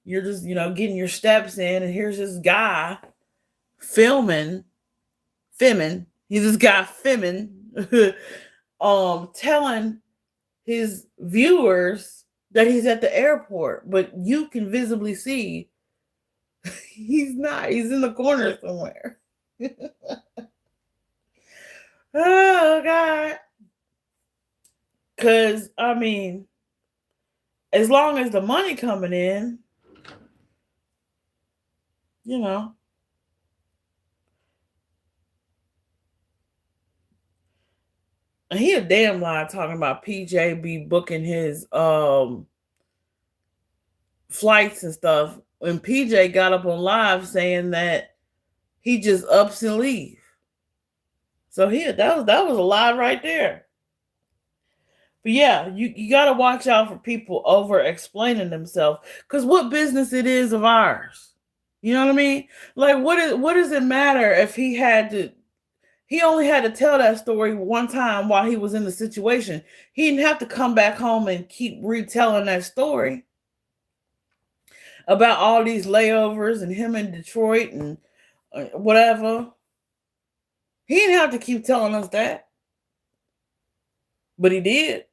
you're just getting your steps in, and here's this guy filming he's this guy filming telling his viewers that he's at the airport, but you can visibly see he's not. He's in the corner somewhere. Oh God. Cause I mean, as long as the money coming in, you know. And he a damn lie talking about PJ be booking his flights and stuff when PJ got up on live saying that he just ups and leave. So that was a lie right there. But yeah, you gotta watch out for people over explaining themselves. Cause what business it is of ours? You know what I mean? Like what does it matter if he only had to tell that story one time while he was in the situation. He didn't have to come back home and keep retelling that story about all these layovers and him in Detroit and whatever. He didn't have to keep telling us that. But he did.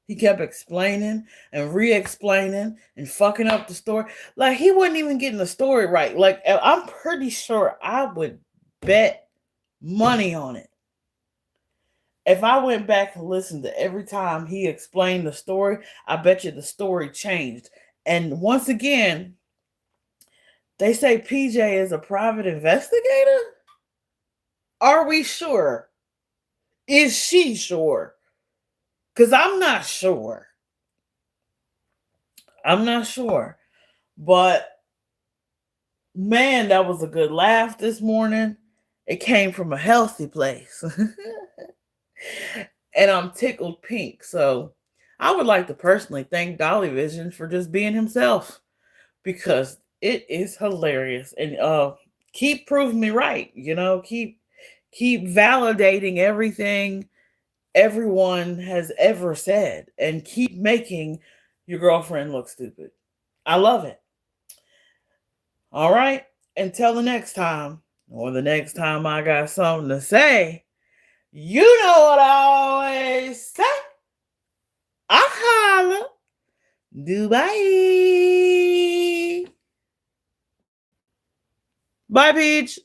He kept explaining and re-explaining and fucking up the story. Like he wasn't even getting the story right. Like I'm pretty sure I would bet money on it. If I went back and listened to every time he explained the story, I bet you the story changed. And once again, they say PJ is a private investigator. Are we sure? Is she sure? Because I'm not sure. I'm not sure. But man, that was a good laugh this morning. It came from a healthy place. And I'm tickled pink. So I would like to personally thank Dolly Vision for just being himself, because it is hilarious. And keep proving me right. Keep validating everything everyone has ever said, and keep making your girlfriend look stupid. I love it. All right. Until the next time, or the next time I got something to say, you know what I always say. I holla. Dubai. Bye, Peach.